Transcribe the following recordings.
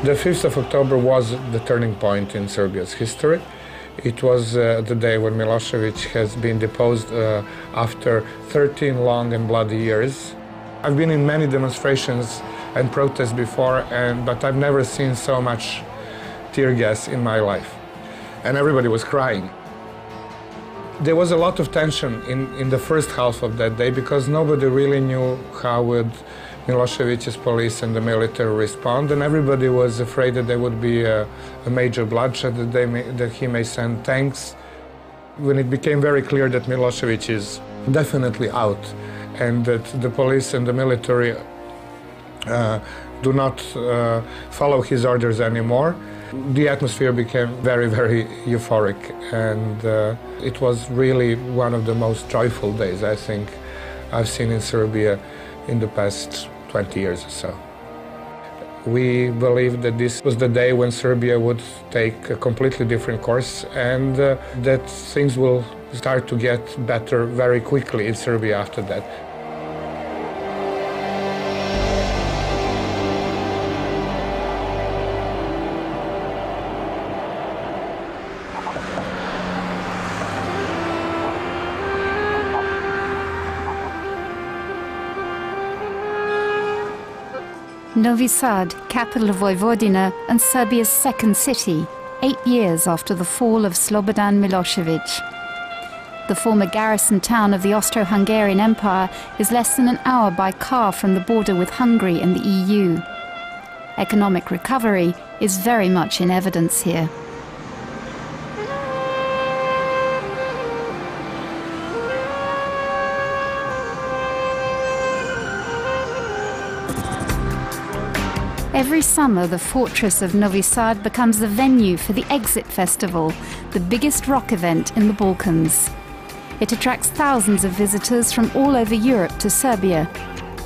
The 5th of October was the turning point in Serbia's history. It was the day when Milošević has been deposed after 13 long and bloody years. I've been in many demonstrations and protests before, but I've never seen so much tear gas in my life. And everybody was crying. There was a lot of tension in the first half of that day because nobody really knew how would Milošević's police and the military respond, and everybody was afraid that there would be a major bloodshed, that he may send tanks. When it became very clear that Milošević is definitely out and that the police and the military do not follow his orders anymore, the atmosphere became very, very euphoric, and it was really one of the most joyful days I think I've seen in Serbia in the past 20 years or so. We believed that this was the day when Serbia would take a completely different course and that things will start to get better very quickly in Serbia after that. Novi Sad, capital of Vojvodina and Serbia's second city, 8 years after the fall of Slobodan Milošević. The former garrison town of the Austro-Hungarian Empire is less than an hour by car from the border with Hungary and the EU. Economic recovery is very much in evidence here. Every summer, the fortress of Novi Sad becomes the venue for the Exit Festival, the biggest rock event in the Balkans. It attracts thousands of visitors from all over Europe to Serbia,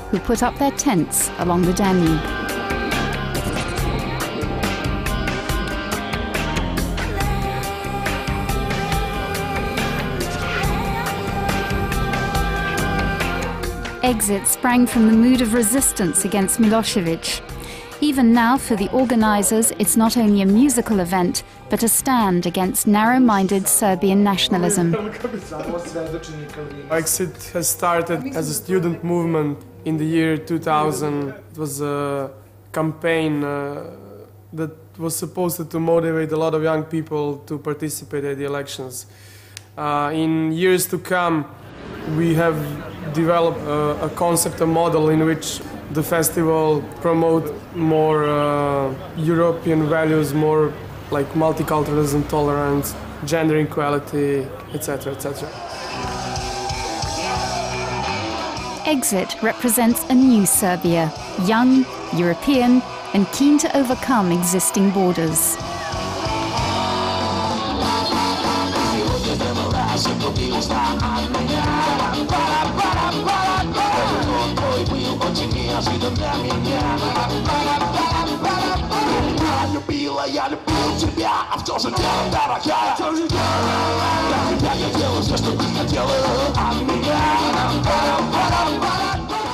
who put up their tents along the Danube. Exit sprang from the mood of resistance against Milošević. Even now, for the organizers, it's not only a musical event, but a stand against narrow-minded Serbian nationalism. Exit has started as a student movement in the year 2000. It was a campaign that was supposed to motivate a lot of young people to participate at the elections. In years to come, we have developed a concept, a model in which the festival promotes more European values, more like multiculturalism, tolerance, gender equality, etc., etc. Exit represents a new Serbia, young, European, and keen to overcome existing borders.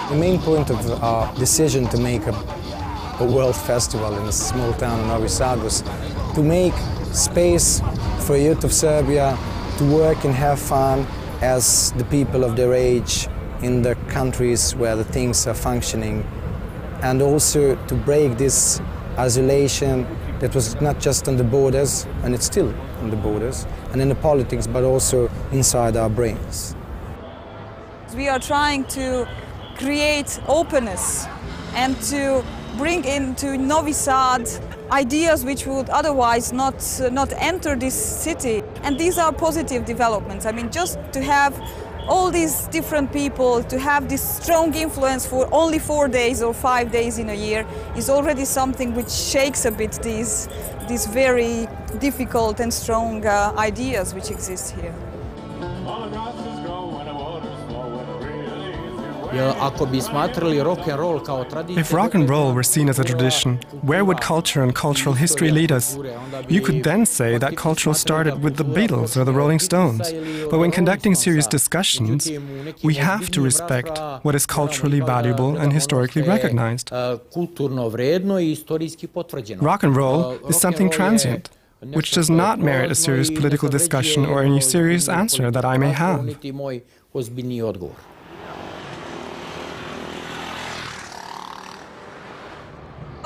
The main point of our decision to make a world festival in a small town of Novi Sad was to make space for youth of Serbia to work and have fun as the people of their age in the countries where the things are functioning, and also to break this isolation that was not just on the borders, and it's still on the borders, and in the politics, but also inside our brains. We are trying to create openness and to bring into Novi Sad ideas which would otherwise not enter this city. And these are positive developments. I mean, just to have all these different people, to have this strong influence for only 4 days or 5 days in a year is already something which shakes a bit these very difficult and strong ideas which exist here. If rock and roll were seen as a tradition, where would culture and cultural history lead us? You could then say that culture started with the Beatles or the Rolling Stones. But when conducting serious discussions, we have to respect what is culturally valuable and historically recognized. Rock and roll is something transient, which does not merit a serious political discussion or any serious answer that I may have.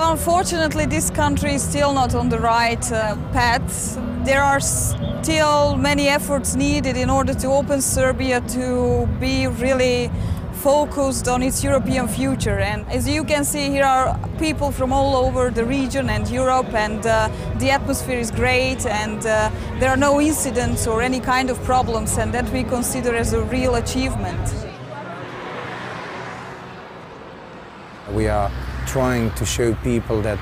Unfortunately, this country is still not on the right path. There are still many efforts needed in order to open Serbia to be really focused on its European future. And as you can see, here are people from all over the region and Europe, and the atmosphere is great, and there are no incidents or any kind of problems, and that we consider as a real achievement. We are trying to show people that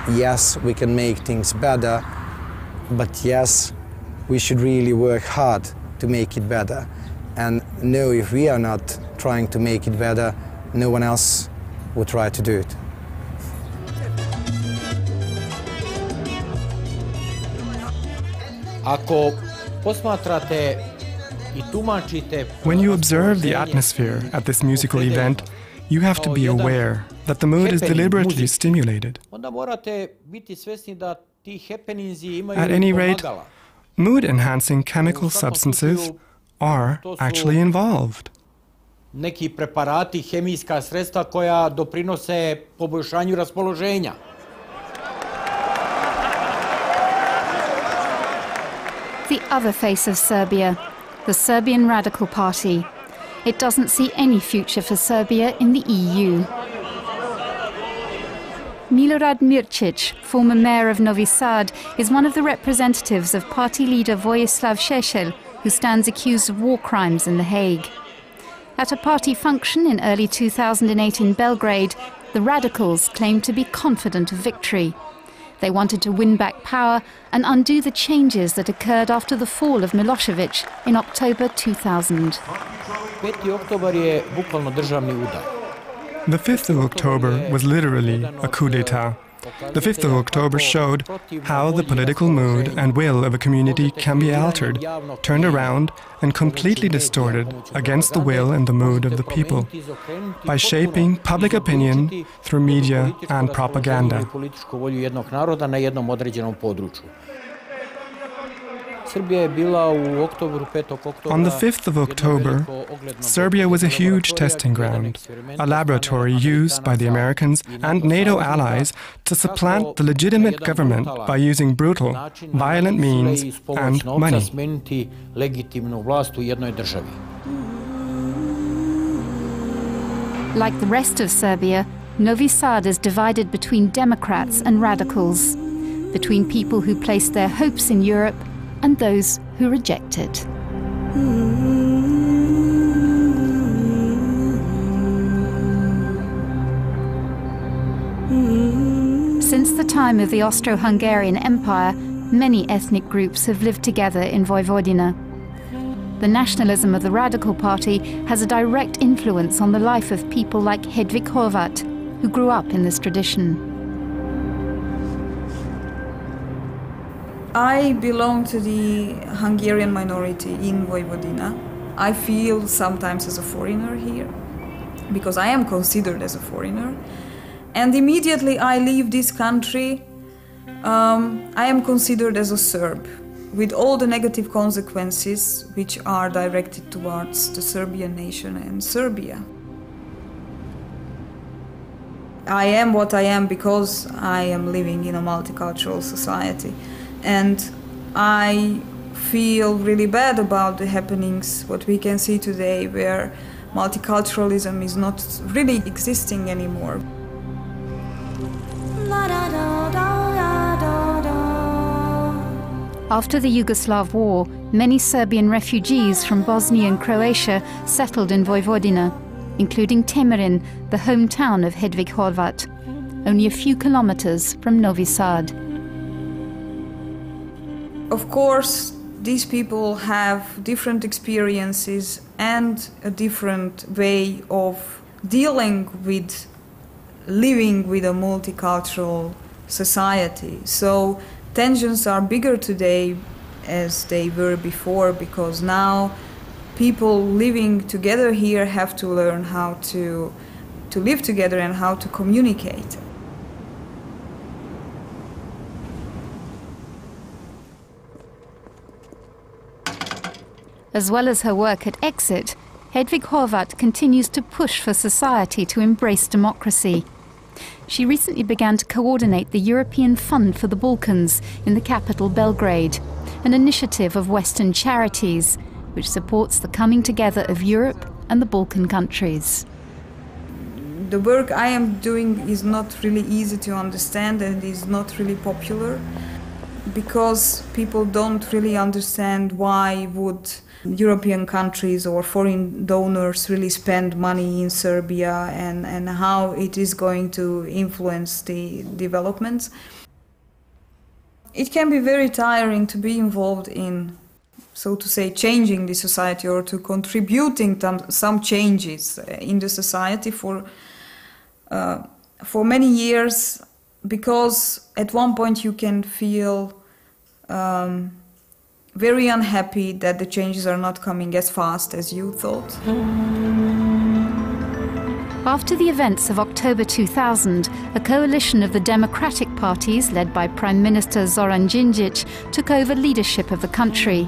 yes, we can make things better, but yes, we should really work hard to make it better. And no, if we are not trying to make it better, no one else will try to do it. When you observe the atmosphere at this musical event, you have to be aware that the mood is deliberately stimulated. At any rate, mood-enhancing chemical substances are actually involved. Neki preparati, hemijska sredstva koja doprinose poboljšanju raspoloženja. The other face of Serbia, the Serbian Radical Party. It doesn't see any future for Serbia in the EU. Milorad Mirčić, former mayor of Novi Sad, is one of the representatives of party leader Vojislav Šešelj, who stands accused of war crimes in The Hague. At a party function in early 2008 in Belgrade, the radicals claimed to be confident of victory. They wanted to win back power and undo the changes that occurred after the fall of Milošević in October 2000. The 5th of October was literally a coup d'etat. The 5th of October showed how the political mood and will of a community can be altered, turned around and completely distorted against the will and the mood of the people by shaping public opinion through media and propaganda. On the 5th of October, Serbia was a huge testing ground, a laboratory used by the Americans and NATO allies to supplant the legitimate government by using brutal, violent means and money. Like the rest of Serbia, Novi Sad is divided between Democrats and radicals, between people who place their hopes in Europe and those who reject it. Since the time of the Austro-Hungarian Empire, many ethnic groups have lived together in Vojvodina. The nationalism of the Radical Party has a direct influence on the life of people like Hedvig Horvat, who grew up in this tradition. I belong to the Hungarian minority in Vojvodina. I feel sometimes as a foreigner here, because I am considered as a foreigner. And immediately I leave this country, I am considered as a Serb, with all the negative consequences which are directed towards the Serbian nation and Serbia. I am what I am because I am living in a multicultural society. And I feel really bad about the happenings, what we can see today, where multiculturalism is not really existing anymore. After the Yugoslav war, many Serbian refugees from Bosnia and Croatia settled in Vojvodina, including Temerin, the hometown of Hedvig Horvat, only a few kilometers from Novi Sad. Of course, these people have different experiences and a different way of dealing with living with a multicultural society. So tensions are bigger today as they were before, because now people living together here have to learn how to live together and how to communicate. As well as her work at Exit, Hedvig Horvat continues to push for society to embrace democracy. She recently began to coordinate the European Fund for the Balkans in the capital Belgrade, an initiative of Western charities which supports the coming together of Europe and the Balkan countries. The work I am doing is not really easy to understand and is not really popular, because people don't really understand why would European countries or foreign donors really spend money in Serbia and how it is going to influence the developments. It can be very tiring to be involved in, so to say, changing the society or to contributing to some changes in the society for many years, because at one point you can feel very unhappy that the changes are not coming as fast as you thought. After the events of October 2000, a coalition of the democratic parties, led by Prime Minister Zoran Đinđić, took over leadership of the country.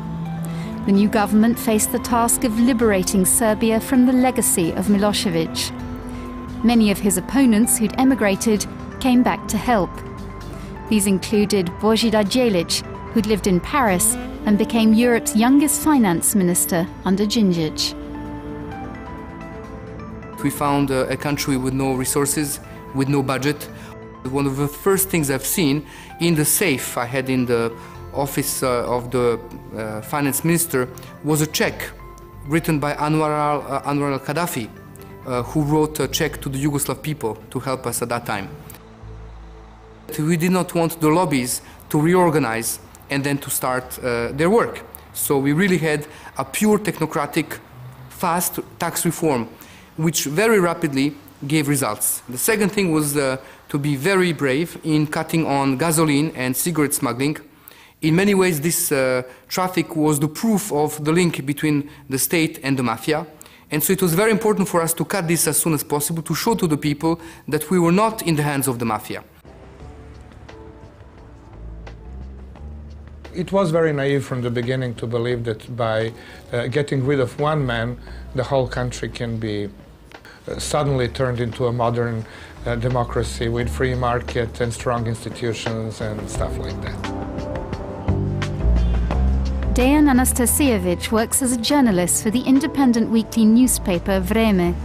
The new government faced the task of liberating Serbia from the legacy of Milošević. Many of his opponents who'd emigrated came back to help. These included Božidar Đelić, who'd lived in Paris and became Europe's youngest finance minister under Đinđić. We found a country with no resources, with no budget. One of the first things I've seen in the safe I had in the office of the finance minister was a check written by Anwar al-Gaddafi, who wrote a check to the Yugoslav people to help us at that time. We did not want the lobbies to reorganize and then to start their work. So we really had a pure technocratic, fast tax reform, which very rapidly gave results. The second thing was to be very brave in cutting on gasoline and cigarette smuggling. In many ways, this traffic was the proof of the link between the state and the mafia. And so it was very important for us to cut this as soon as possible, to show to the people that we were not in the hands of the mafia. It was very naive from the beginning to believe that by getting rid of one man, the whole country can be suddenly turned into a modern democracy with free market and strong institutions and stuff like that. Dejan Anastasijević works as a journalist for the independent weekly newspaper Vreme.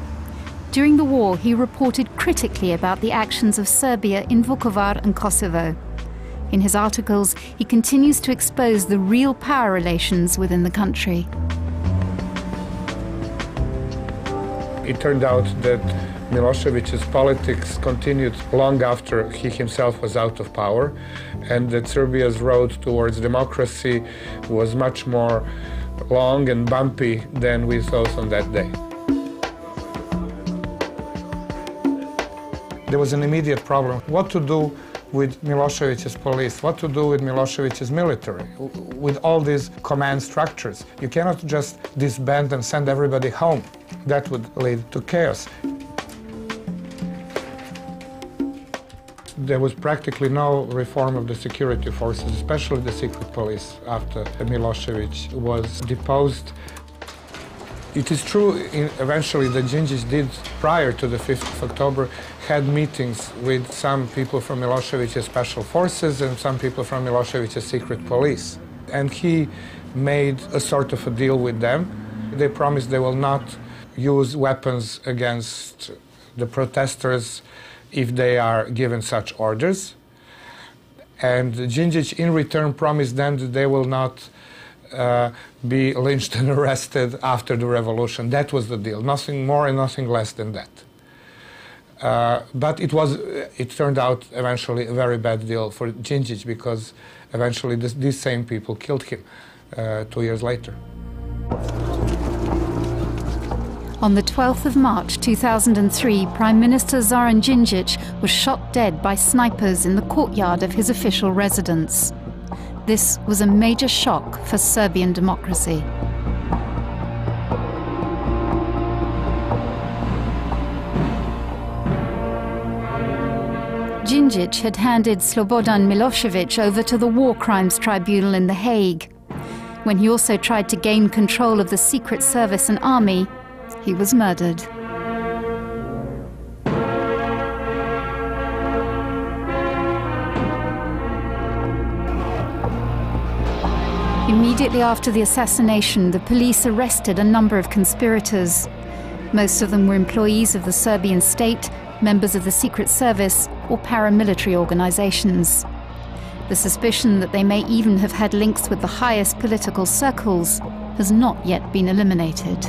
During the war, he reported critically about the actions of Serbia in Vukovar and Kosovo. In his articles, he continues to expose the real power relations within the country. It turned out that Milošević's politics continued long after he himself was out of power, and that Serbia's road towards democracy was much more long and bumpy than we thought on that day. There was an immediate problem. What to do with Milošević's police, what to do with Milošević's military, with all these command structures. You cannot just disband and send everybody home. That would lead to chaos. There was practically no reform of the security forces, especially the secret police, after Milošević was deposed. It is true, eventually, that Đinđić did, prior to the 5th of October, had meetings with some people from Milošević's special forces and some people from Milošević's secret police. And he made a sort of a deal with them. They promised they will not use weapons against the protesters if they are given such orders. And Đinđić, in return, promised them that they will not be lynched and arrested after the revolution. That was the deal, nothing more and nothing less than that. But it turned out eventually a very bad deal for Đinđić, because eventually these same people killed him. 2 years later. On the 12th of March 2003, Prime Minister Zoran Đinđić was shot dead by snipers in the courtyard of his official residence. This was a major shock for Serbian democracy. Đinđić had handed Slobodan Milošević over to the War Crimes Tribunal in The Hague. When he also tried to gain control of the Secret Service and army, he was murdered. Immediately after the assassination, the police arrested a number of conspirators. Most of them were employees of the Serbian state, members of the Secret Service, or paramilitary organizations. The suspicion that they may even have had links with the highest political circles has not yet been eliminated.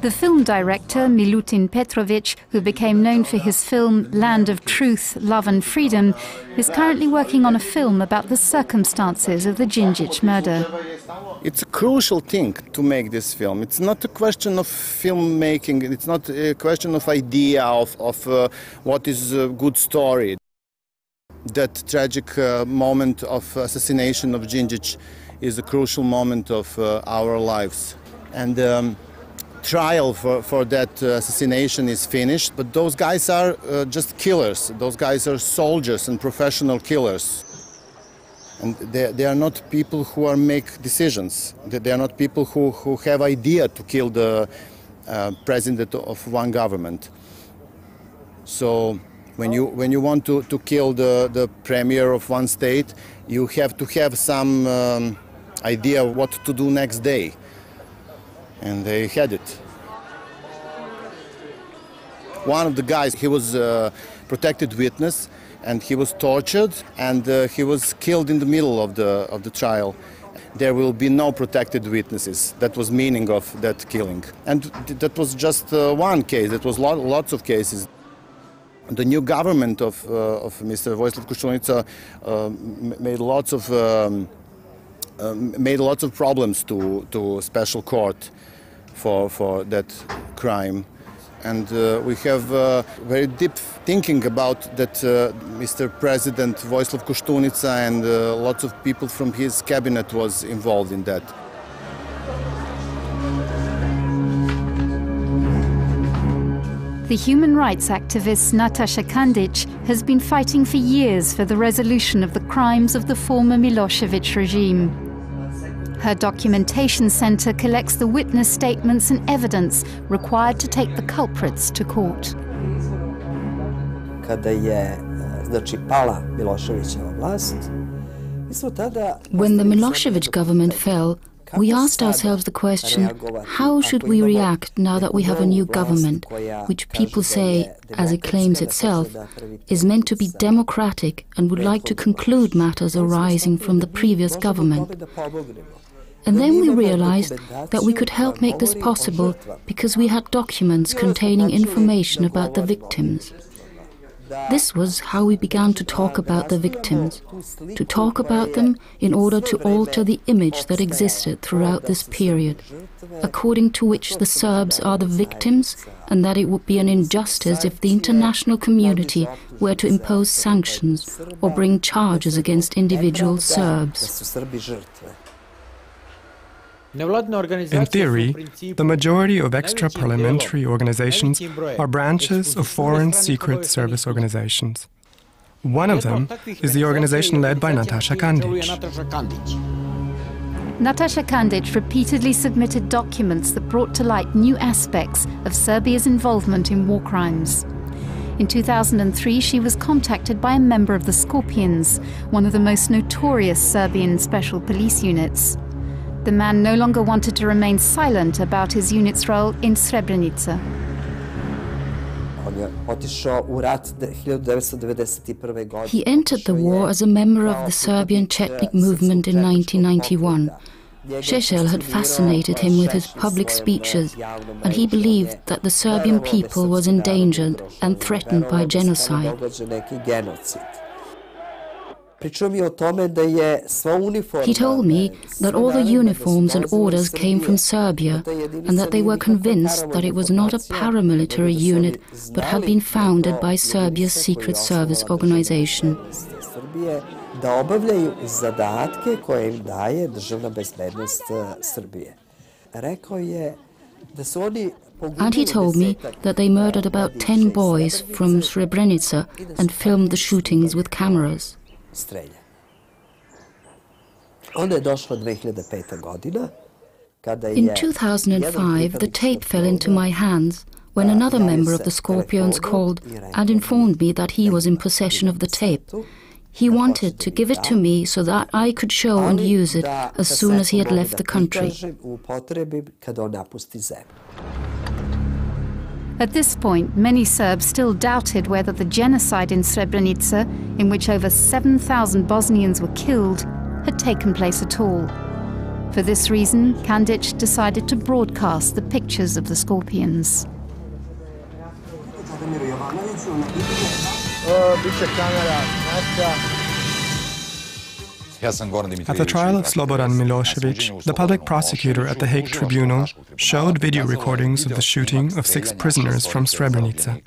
The film director Milutin Petrović, who became known for his film Land of Truth, Love and Freedom, is currently working on a film about the circumstances of the Đinđić murder. It's a crucial thing to make this film. It's not a question of filmmaking, it's not a question of idea of what is a good story. That tragic moment of assassination of Đinđić is a crucial moment of our lives. And trial for that assassination is finished, but those guys are just killers. Those guys are soldiers and professional killers. And they are not people who make decisions. They are not people who have idea to kill the president of one government. So when you want to kill the premier of one state, you have to have some idea what to do next day. And they had it. One of the guys, he was a protected witness, and he was tortured, and he was killed in the middle of the trial. There will be no protected witnesses. That was meaning of that killing. And that was just one case. It was lots of cases. The new government of Mr. Vojislav Koštunica made lots of problems to special court for that crime. And we have very deep thinking about that Mr. President Vojislav Koštunica and lots of people from his cabinet was involved in that. The human rights activist Nataša Kandić has been fighting for years for the resolution of the crimes of the former Milošević regime. Her documentation center collects the witness statements and evidence required to take the culprits to court. When the Milošević government fell, we asked ourselves the question, how should we react now that we have a new government, which people say, as it claims itself, is meant to be democratic and would like to conclude matters arising from the previous government. And then we realized that we could help make this possible because we had documents containing information about the victims. This was how we began to talk about the victims, to talk about them in order to alter the image that existed throughout this period, according to which the Serbs are the victims and that it would be an injustice if the international community were to impose sanctions or bring charges against individual Serbs. In theory, the majority of extra-parliamentary organizations are branches of foreign secret service organizations. One of them is the organization led by Nataša Kandić. Nataša Kandić repeatedly submitted documents that brought to light new aspects of Serbia's involvement in war crimes. In 2003, she was contacted by a member of the Scorpions, one of the most notorious Serbian special police units. The man no longer wanted to remain silent about his unit's role in Srebrenica. He entered the war as a member of the Serbian Chetnik movement in 1991. Šešelj had fascinated him with his public speeches, and he believed that the Serbian people was endangered and threatened by genocide. He told me that all the uniforms and orders came from Serbia and that they were convinced that it was not a paramilitary unit but had been founded by Serbia's secret service organization. And he told me that they murdered about 10 boys from Srebrenica and filmed the shootings with cameras. In 2005, the tape fell into my hands when another member of the Scorpions called and informed me that he was in possession of the tape. He wanted to give it to me so that I could show and use it as soon as he had left the country. At this point, many Serbs still doubted whether the genocide in Srebrenica, in which over 7,000 Bosnians were killed, had taken place at all. For this reason, Kandić decided to broadcast the pictures of the Scorpions. At the trial of Slobodan Milošević, the public prosecutor at the Hague Tribunal showed video recordings of the shooting of 6 prisoners from Srebrenica.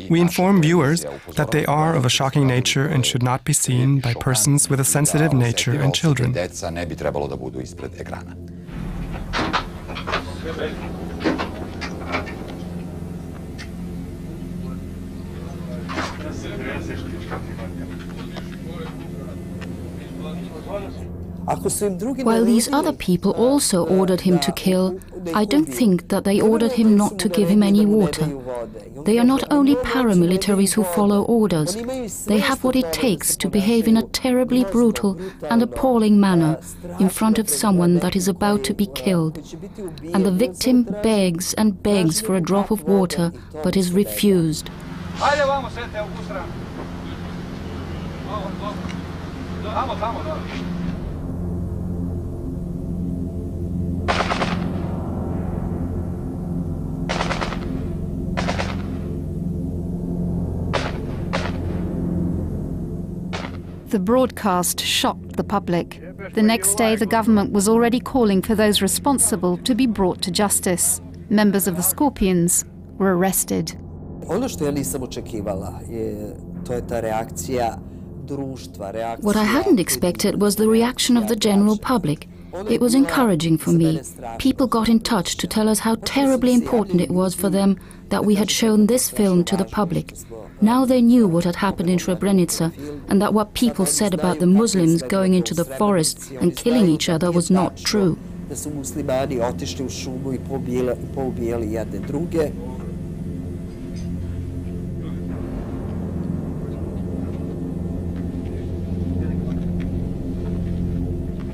We inform viewers that they are of a shocking nature and should not be seen by persons with a sensitive nature and children. While these other people also ordered him to kill, I don't think that they ordered him not to give him any water. They are not only paramilitaries who follow orders, they have what it takes to behave in a terribly brutal and appalling manner in front of someone that is about to be killed. And the victim begs and begs for a drop of water, but is refused. The broadcast shocked the public. The next day, the government was already calling for those responsible to be brought to justice. Members of the Scorpions were arrested. What I hadn't expected was the reaction of the general public. It was encouraging for me. People got in touch to tell us how terribly important it was for them that we had shown this film to the public. Now they knew what had happened in Srebrenica and that what people said about the Muslims going into the forest and killing each other was not true.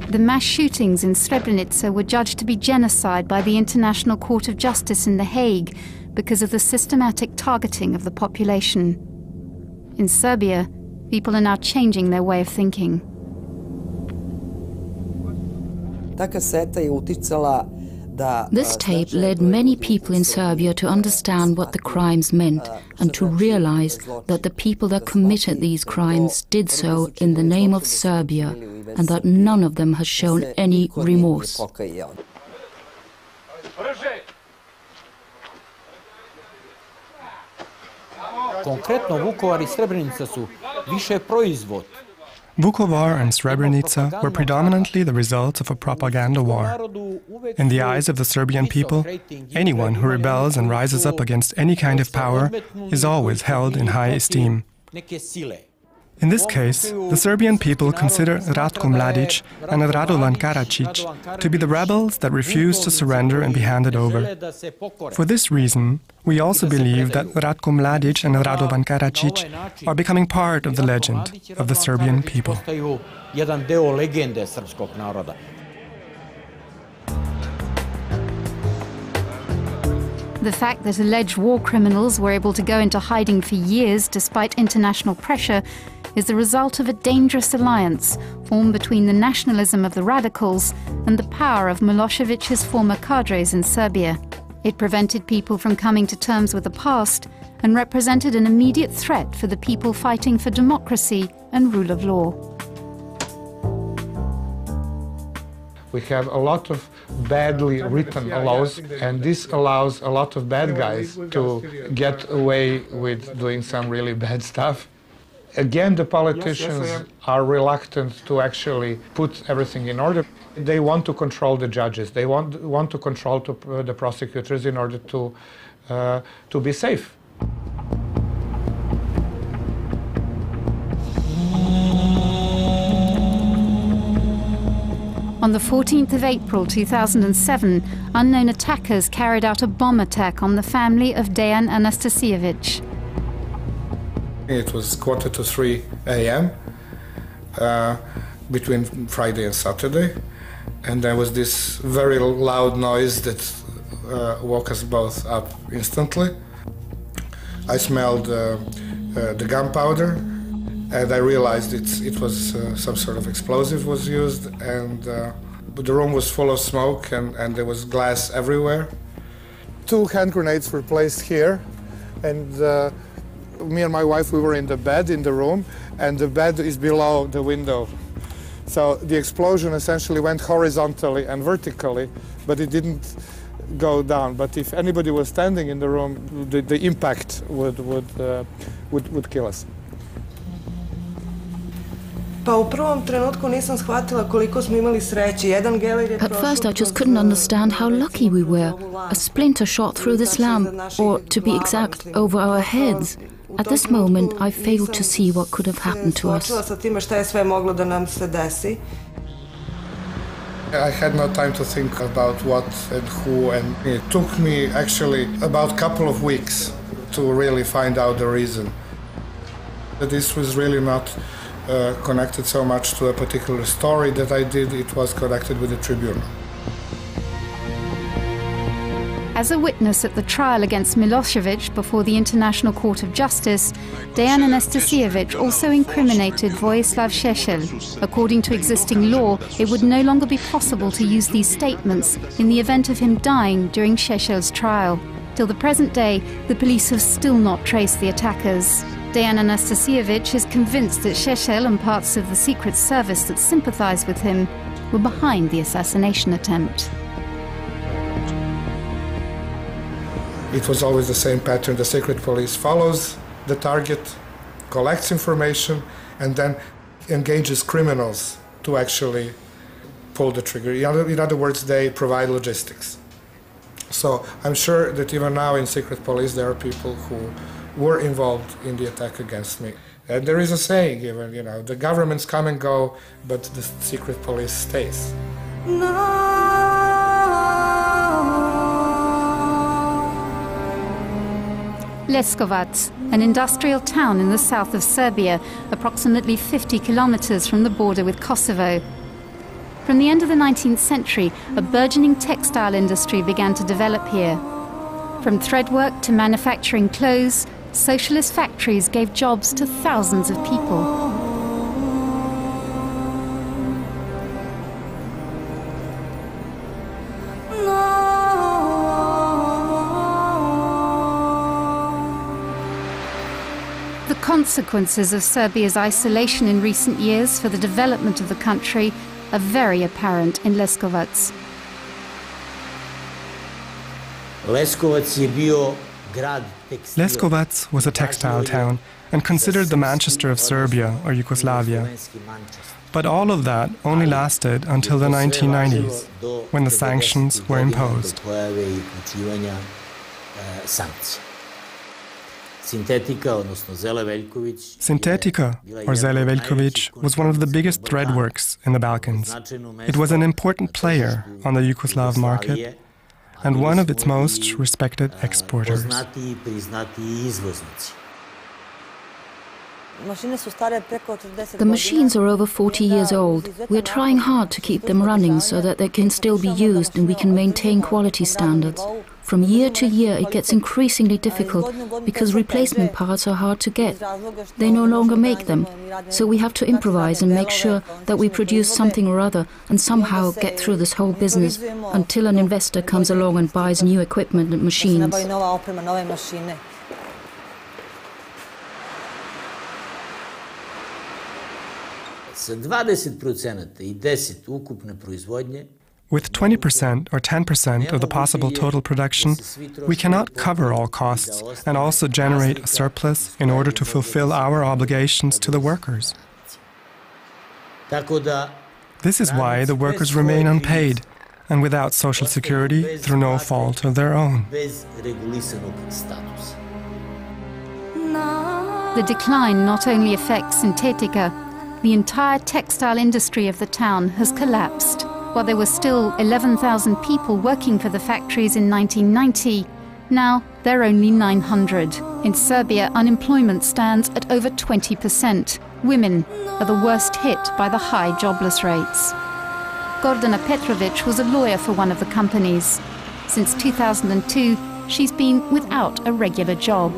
The mass shootings in Srebrenica were judged to be genocide by the International Court of Justice in The Hague because of the systematic targeting of the population. In Serbia, people are now changing their way of thinking. This tape led many people in Serbia to understand what the crimes meant and to realize that the people that committed these crimes did so in the name of Serbia and that none of them has shown any remorse. Konkretno, Vukovar I Srebrenica su više proizvod. Vukovar and Srebrenica were predominantly the results of a propaganda war. In the eyes of the Serbian people, anyone who rebels and rises up against any kind of power is always held in high esteem. In this case, the Serbian people consider Ratko Mladić and Radovan Karadzic to be the rebels that refuse to surrender and be handed over. For this reason, we also believe that Ratko Mladić and Radovan Karadzic are becoming part of the legend of the Serbian people. The fact that alleged war criminals were able to go into hiding for years despite international pressure is the result of a dangerous alliance formed between the nationalism of the radicals and the power of Milosevic's former cadres in Serbia. It prevented people from coming to terms with the past and represented an immediate threat for the people fighting for democracy and rule of law. We have a lot of badly written laws, and this allows a lot of bad guys to get away with doing some really bad stuff. Again, the politicians are reluctant to actually put everything in order. They want to control the judges. They want to control the prosecutors in order to be safe. On the 14th of April 2007, unknown attackers carried out a bomb attack on the family of Dejan Anastasievich. It was 2:45 a.m. Between Friday and Saturday, and there was this very loud noise that woke us both up instantly. I smelled the gunpowder, and I realized it was some sort of explosive was used, and the room was full of smoke, and there was glass everywhere. 2 hand grenades were placed here, and me and my wife, we were in the bed in the room, and the bed is below the window. So the explosion essentially went horizontally and vertically, but it didn't go down. But if anybody was standing in the room, the impact would kill us. At first I just couldn't understand how lucky we were. A splinter shot through this lamp, or to be exact, over our heads. At this moment I failed to see what could have happened to us. I had no time to think about what and who, and it took me actually about a couple of weeks to really find out the reason. This was really not connected so much to a particular story that I did, it was connected with the tribunal. As a witness at the trial against Milošević before the International Court of Justice, Dejan Anastasievich also incriminated Vojislav Šešelj. According to existing law, it would no longer be possible to use these statements in the event of him dying during Šešelj's trial. Till the present day, the police have still not traced the attackers. Dejan Anastasievich is convinced that Šešelj and parts of the Secret Service that sympathized with him were behind the assassination attempt. It was always the same pattern. The secret police follows the target, collects information, and then engages criminals to actually pull the trigger. In other words, they provide logistics. So I'm sure that even now in secret police there are people who were involved in the attack against me. And there is a saying even, the governments come and go, but the secret police stays. Leskovac, an industrial town in the south of Serbia, approximately 50 kilometers from the border with Kosovo. From the end of the 19th century, a burgeoning textile industry began to develop here. From threadwork to manufacturing clothes, socialist factories gave jobs to thousands of people. The consequences of Serbia's isolation in recent years for the development of the country are very apparent in Leskovac. Leskovac was a textile town and considered the Manchester of Serbia or Yugoslavia. But all of that only lasted until the 1990s, when the sanctions were imposed. Sintetika, or Zele Veljković, was one of the biggest threadworks in the Balkans. It was an important player on the Yugoslav market and one of its most respected exporters. The machines are over 40 years old. We're trying hard to keep them running so that they can still be used and we can maintain quality standards. From year to year it gets increasingly difficult because replacement parts are hard to get. They no longer make them, so we have to improvise and make sure that we produce something or other and somehow get through this whole business until an investor comes along and buys new equipment and machines. With 20% or 10% of the possible total production, we cannot cover all costs and also generate a surplus in order to fulfill our obligations to the workers. This is why the workers remain unpaid and without social security through no fault of their own. The decline not only affects Sintetica, the entire textile industry of the town has collapsed. While there were still 11,000 people working for the factories in 1990, now there are only 900. In Serbia, unemployment stands at over 20%. Women are the worst hit by the high jobless rates. Gordana Petrovic was a lawyer for one of the companies. Since 2002, she's been without a regular job.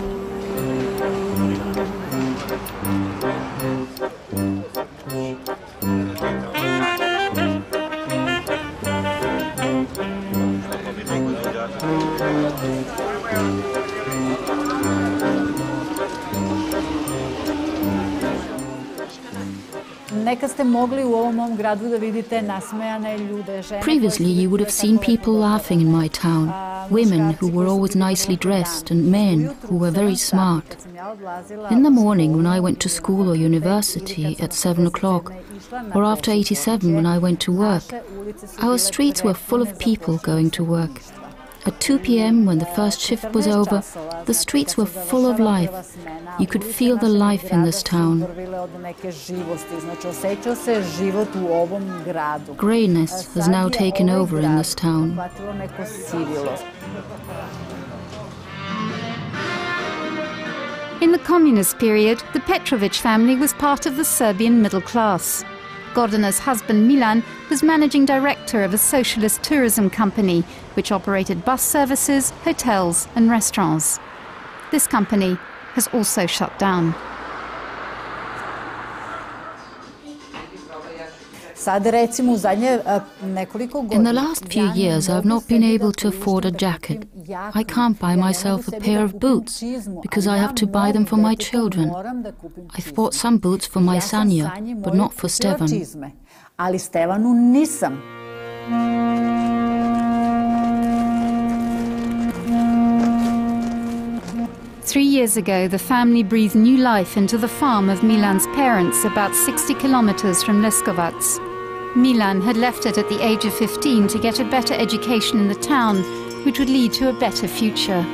Previously, you would have seen people laughing in my town, women who were always nicely dressed and men who were very smart. In the morning when I went to school or university at 7 o'clock, or after 87 when I went to work, our streets were full of people going to work. At 2 p.m. when the first shift was over, the streets were full of life. You could feel the life in this town. Greyness has now taken over in this town. In the communist period, the Petrovic family was part of the Serbian middle class. Gordana's husband Milan was managing director of a socialist tourism company which operated bus services, hotels and restaurants. This company has also shut down. In the last few years, I've not been able to afford a jacket. I can't buy myself a pair of boots because I have to buy them for my children. I've bought some boots for my Sanja, but not for Stevan. 3 years ago, the family breathed new life into the farm of Milan's parents, about 60 kilometers from Leskovac. Milan had left it at the age of 15 to get a better education in the town, which would lead to a better future.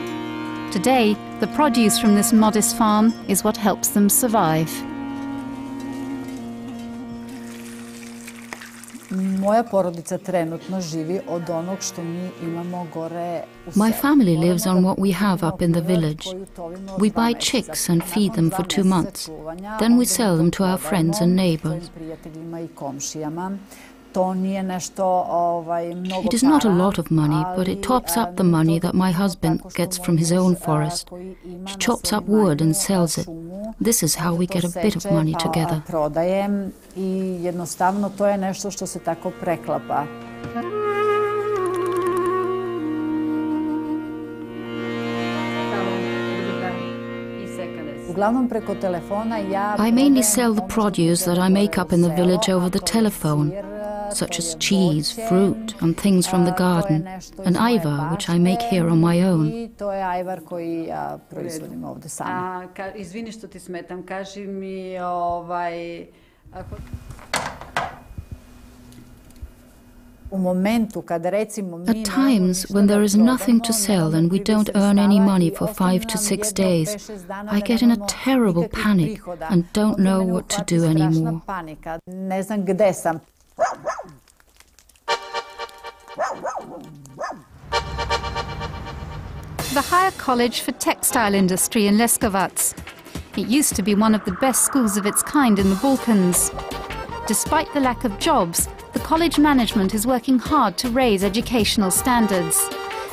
Today, the produce from this modest farm is what helps them survive. My family lives on what we have up in the village. We buy chicks and feed them for 2 months. Then we sell them to our friends and neighbors. It is not a lot of money, but it tops up the money that my husband gets from his own forest. He chops up wood and sells it. This is how we get a bit of money together. I mainly sell the produce that I make up in the village over the telephone, such as cheese, fruit and things from the garden, and ajvar, which I make here on my own. At times, when there is nothing to sell and we don't earn any money for 5 to 6 days, I get in a terrible panic and don't know what to do anymore. The Higher College for Textile Industry in Leskovac. It used to be one of the best schools of its kind in the Balkans. Despite the lack of jobs, the college management is working hard to raise educational standards.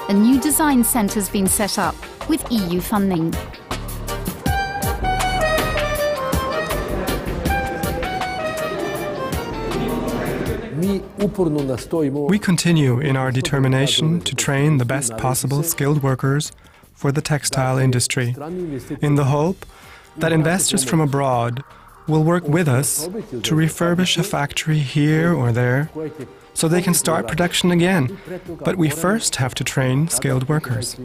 A new design centre has been set up with EU funding. We continue in our determination to train the best possible skilled workers for the textile industry, in the hope that investors from abroad will work with us to refurbish a factory here or there so they can start production again. But we first have to train skilled workers.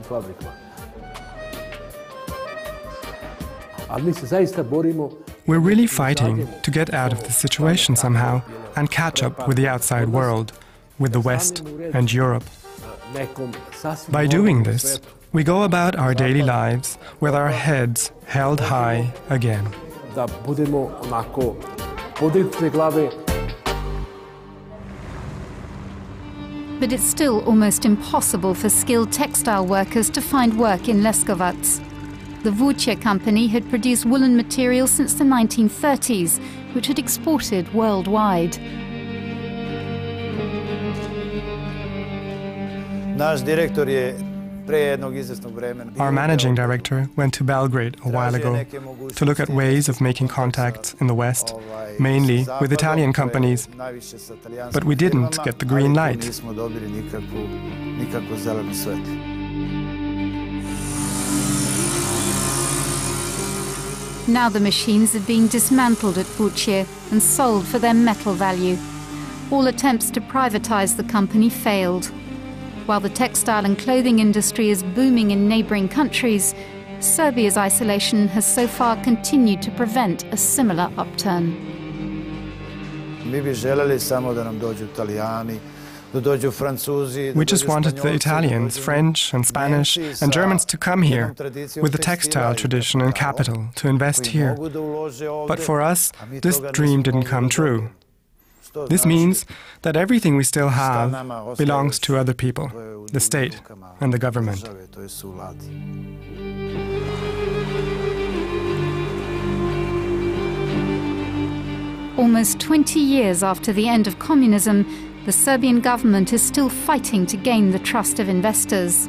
We're really fighting to get out of the situation somehow and catch up with the outside world, with the West and Europe. By doing this, we go about our daily lives with our heads held high again. But it's still almost impossible for skilled textile workers to find work in Leskovac. The Vuce company had produced woolen material since the 1930s, which had exported worldwide. Our managing director went to Belgrade a while ago to look at ways of making contacts in the West, mainly with Italian companies. But we didn't get the green light. Now the machines are being dismantled at Vuce and sold for their metal value. All attempts to privatize the company failed. While the textile and clothing industry is booming in neighboring countries, Serbia's isolation has so far continued to prevent a similar upturn. We just wanted the Italians, French and Spanish and Germans to come here with the textile tradition and capital to invest here. But for us, this dream didn't come true. This means that everything we still have belongs to other people, the state and the government. Almost 20 years after the end of communism, the Serbian government is still fighting to gain the trust of investors.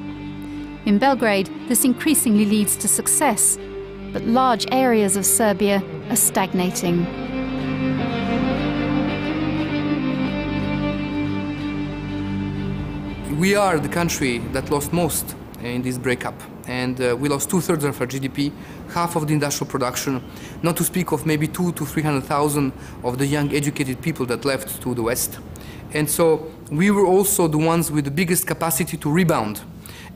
In Belgrade, this increasingly leads to success, but large areas of Serbia are stagnating. We are the country that lost most in this breakup, and we lost 2/3 of our GDP, half of the industrial production, not to speak of maybe 200,000 to 300,000 of the young educated people that left to the West. And so we were also the ones with the biggest capacity to rebound.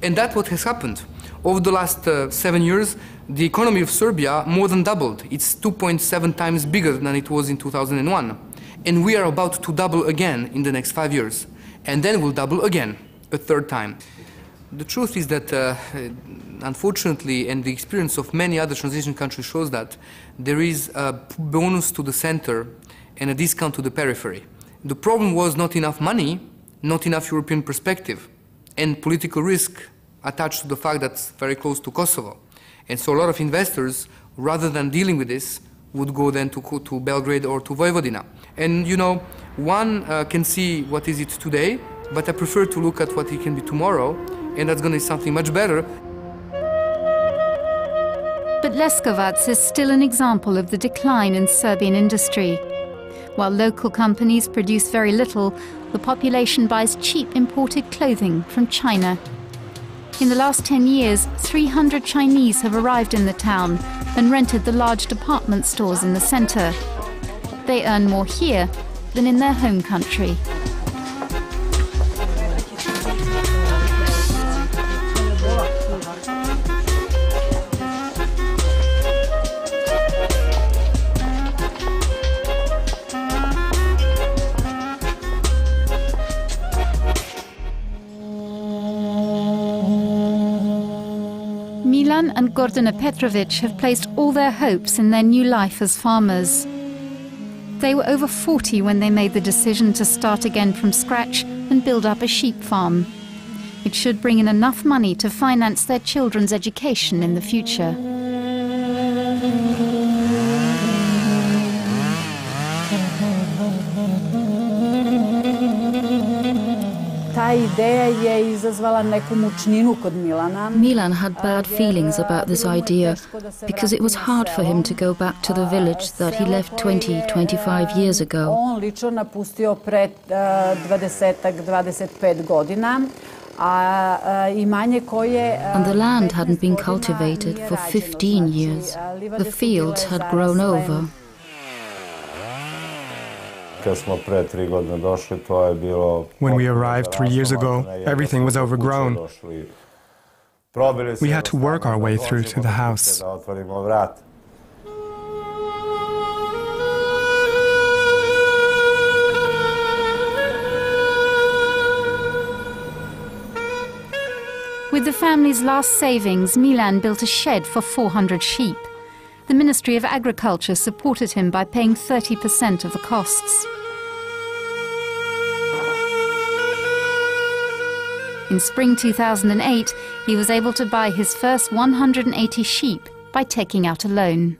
And that's what has happened. Over the last 7 years, the economy of Serbia more than doubled. It's 2.7 times bigger than it was in 2001. And we are about to double again in the next 5 years. And then we'll double again, a third time. The truth is that, unfortunately, and the experience of many other transition countries shows that there is a bonus to the center and a discount to the periphery. The problem was not enough money, not enough European perspective, and political risk attached to the fact that it's very close to Kosovo. And so a lot of investors, rather than dealing with this, would go then to Belgrade or to Vojvodina. And you know, one can see what is it today, but I prefer to look at what it can be tomorrow, and that's going to be something much better. But Leskovac is still an example of the decline in Serbian industry. While local companies produce very little, the population buys cheap imported clothing from China. In the last 10 years, 300 Chinese have arrived in the town and rented the large department stores in the center. They earn more here than in their home country. Milan and Gordana Petrovic have placed all their hopes in their new life as farmers. They were over 40 when they made the decision to start again from scratch and build up a sheep farm. It should bring in enough money to finance their children's education in the future. Milan had bad feelings about this idea because it was hard for him to go back to the village that he left 20-25 years ago. And the land hadn't been cultivated for 15 years. The fields had grown over. When we arrived 3 years ago, everything was overgrown. We had to work our way through to the house. With the family's last savings, Milan built a shed for 400 sheep. The Ministry of Agriculture supported him by paying 30% of the costs. In spring 2008, he was able to buy his first 180 sheep by taking out a loan.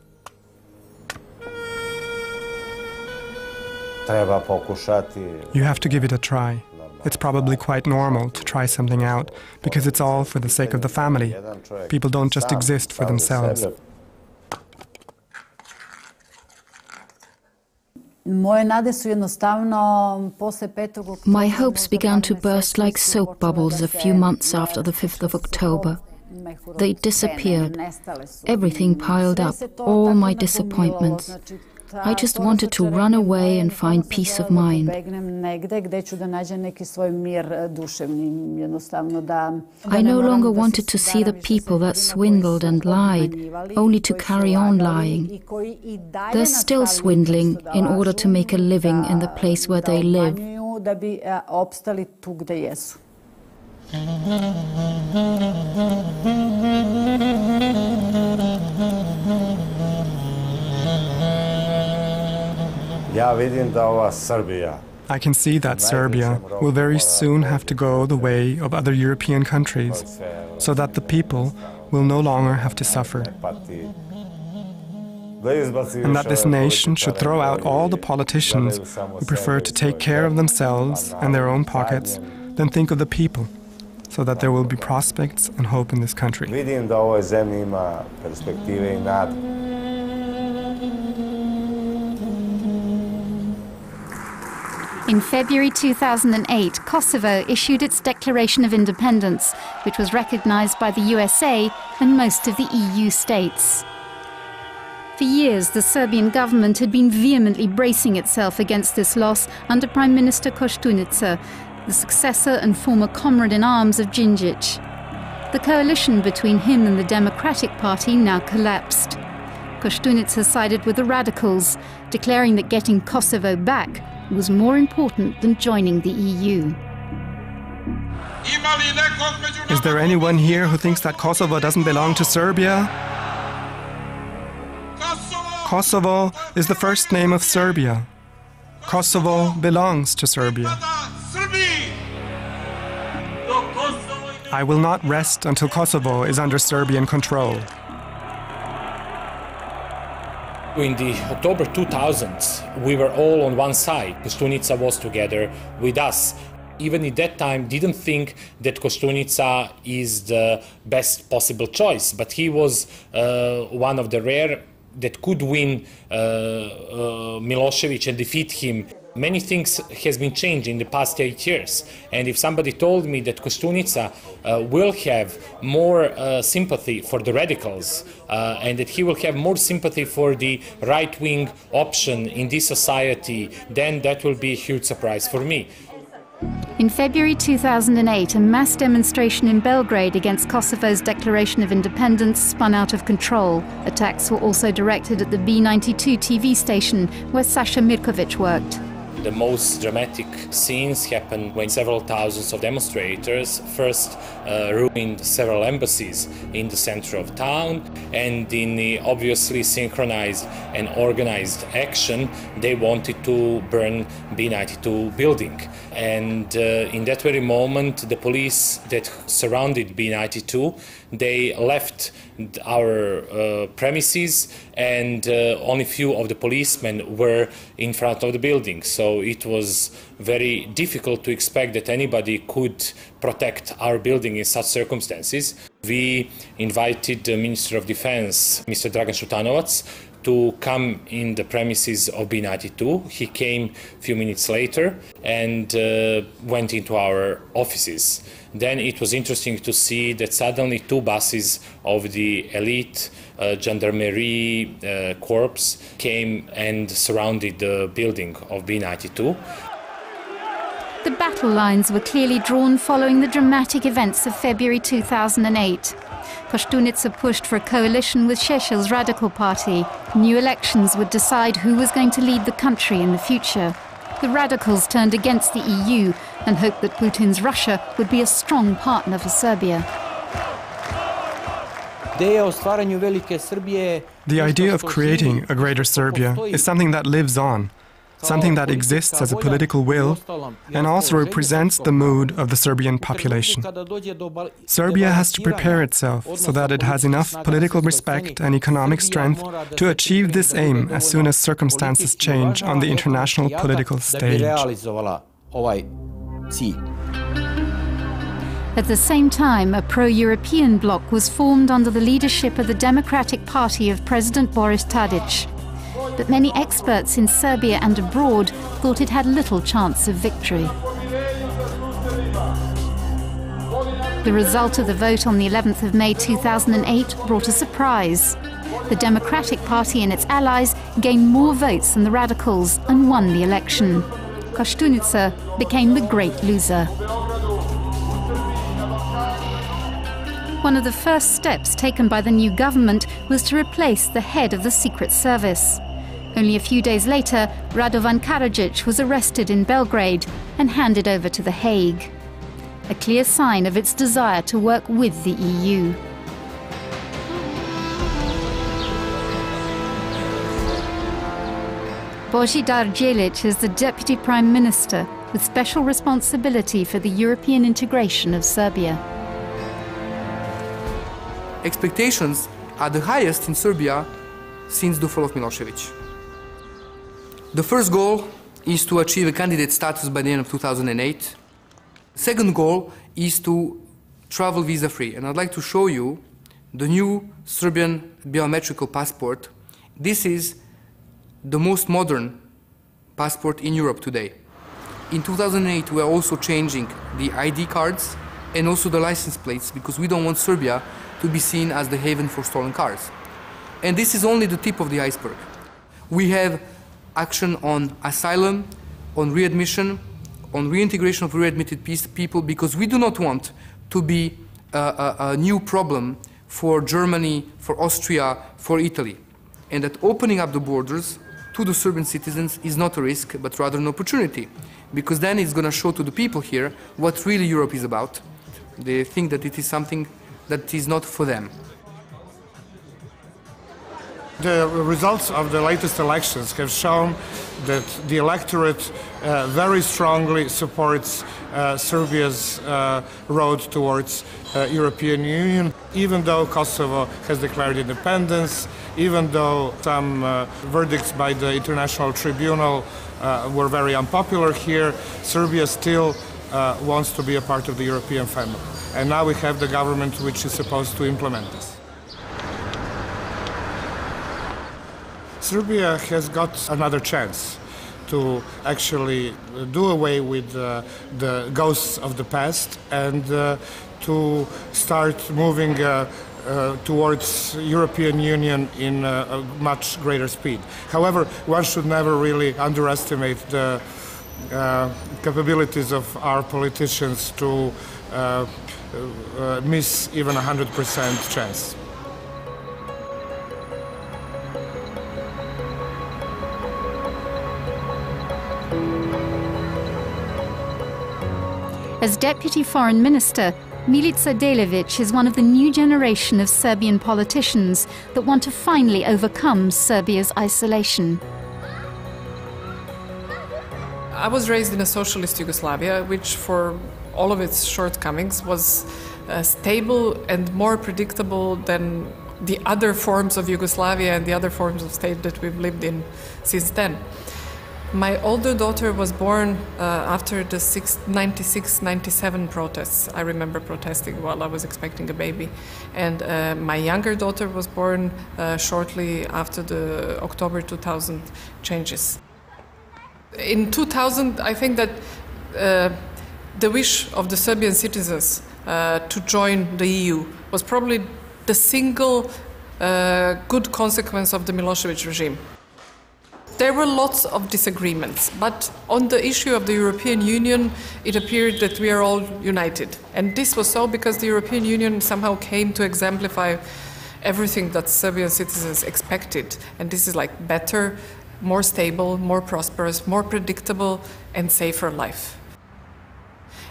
You have to give it a try. It's probably quite normal to try something out, because it's all for the sake of the family. People don't just exist for themselves. My hopes began to burst like soap bubbles a few months after the 5th of October. They disappeared. Everything piled up, all my disappointments. I just wanted to run away and find peace of mind. I no longer wanted to see the people that swindled and lied, only to carry on lying. They're still swindling in order to make a living in the place where they live. I can see that Serbia will very soon have to go the way of other European countries, so that the people will no longer have to suffer. And that this nation should throw out all the politicians who prefer to take care of themselves and their own pockets than think of the people, so that there will be prospects and hope in this country. In February 2008, Kosovo issued its Declaration of Independence, which was recognized by the USA and most of the EU states. For years, the Serbian government had been vehemently bracing itself against this loss under Prime Minister Koštunica, the successor and former comrade-in-arms of Đinđić. The coalition between him and the Democratic Party now collapsed. Koštunica sided with the radicals, declaring that getting Kosovo back was more important than joining the EU. Is there anyone here who thinks that Kosovo doesn't belong to Serbia? Kosovo is the first name of Serbia. Kosovo belongs to Serbia. I will not rest until Kosovo is under Serbian control. In the October 2000s, we were all on one side. Koštunica was together with us. Even at that time, didn't think that Koštunica is the best possible choice, but he was one of the rare that could win Milošević and defeat him. Many things has been changed in the past 8 years, and if somebody told me that Koštunica will have more sympathy for the radicals and that he will have more sympathy for the right-wing option in this society, then that will be a huge surprise for me. In February 2008, a mass demonstration in Belgrade against Kosovo's Declaration of Independence spun out of control. Attacks were also directed at the B92 TV station where Saša Mirković worked. The most dramatic scenes happened when several thousands of demonstrators first ruined several embassies in the center of town, and in the obviously synchronized and organized action, they wanted to burn B92 building. And in that very moment, the police that surrounded B92, they left our premises, and only few of the policemen were in front of the building. So it was very difficult to expect that anybody could protect our building in such circumstances. We invited the Minister of Defense, Mr. Dragan Šutanovac, to come in the premises of B92. He came a few minutes later and went into our offices. Then it was interesting to see that suddenly 2 buses of the elite gendarmerie corps came and surrounded the building of B92. The battle lines were clearly drawn following the dramatic events of February 2008. Koštunica pushed for a coalition with Šešel's Radical Party. New elections would decide who was going to lead the country in the future. The radicals turned against the EU and hoped that Putin's Russia would be a strong partner for Serbia. The idea of creating a greater Serbia is something that lives on, something that exists as a political will and also represents the mood of the Serbian population. Serbia has to prepare itself so that it has enough political respect and economic strength to achieve this aim as soon as circumstances change on the international political stage. At the same time, a pro-European bloc was formed under the leadership of the Democratic Party of President Boris Tadić. But many experts in Serbia and abroad thought it had little chance of victory. The result of the vote on the 11th of May 2008 brought a surprise. The Democratic Party and its allies gained more votes than the radicals and won the election. Koštunica became the great loser. One of the first steps taken by the new government was to replace the head of the Secret Service. Only a few days later, Radovan Karadzic was arrested in Belgrade and handed over to The Hague. A clear sign of its desire to work with the EU. Božidar Đelić is the Deputy Prime Minister with special responsibility for the European integration of Serbia. Expectations are the highest in Serbia since the fall of Milošević. The first goal is to achieve a candidate status by the end of 2008. The second goal is to travel visa-free. And I'd like to show you the new Serbian biometrical passport. This is the most modern passport in Europe today. In 2008, we are also changing the ID cards and also the license plates because we don't want Serbia to be seen as the haven for stolen cars. And this is only the tip of the iceberg. We have action on asylum, on readmission, on reintegration of readmitted people because we do not want to be a new problem for Germany, for Austria, for Italy. And that opening up the borders to the Serbian citizens is not a risk, but rather an opportunity. Because then it's going to show to the people here what really Europe is about. They think that it is something that is not for them. The results of the latest elections have shown that the electorate very strongly supports Serbia's road towards European Union, even though Kosovo has declared independence, even though some verdicts by the International Tribunal were very unpopular here, Serbia still wants to be a part of the European family. And now we have the government which is supposed to implement this. Serbia has got another chance to actually do away with the ghosts of the past and to start moving towards European Union in a much greater speed. However, one should never really underestimate the capabilities of our politicians to miss even 100% chance. As Deputy Foreign Minister, Milica Delević is one of the new generation of Serbian politicians that want to finally overcome Serbia's isolation. I was raised in a socialist Yugoslavia, which for all of its shortcomings was stable and more predictable than the other forms of Yugoslavia and the other forms of state that we've lived in since then. My older daughter was born after the 96-97 protests. I remember protesting while I was expecting a baby. And my younger daughter was born shortly after the October 2000 changes. In 2000, I think that the wish of the Serbian citizens to join the EU was probably the single good consequence of the Milošević regime. There were lots of disagreements, but on the issue of the European Union, it appeared that we are all united. And this was so because the European Union somehow came to exemplify everything that Serbian citizens expected. And this is like better, more stable, more prosperous, more predictable, and safer life.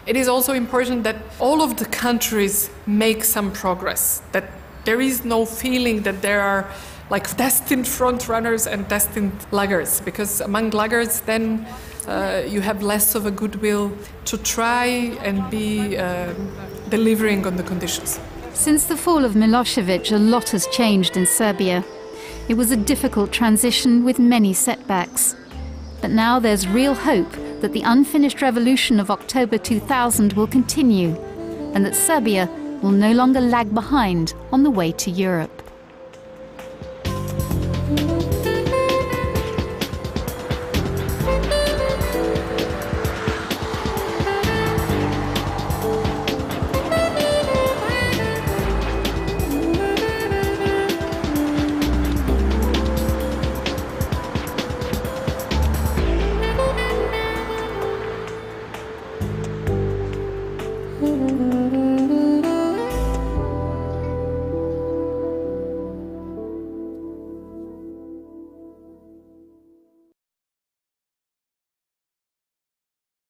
It is also important that all of the countries make some progress, that there is no feeling that there are like destined front runners and destined laggards, because among laggards then you have less of a goodwill to try and be delivering on the conditions. Since the fall of Milošević, a lot has changed in Serbia. It was a difficult transition with many setbacks. But now there's real hope that the unfinished revolution of October 2000 will continue, and that Serbia will no longer lag behind on the way to Europe.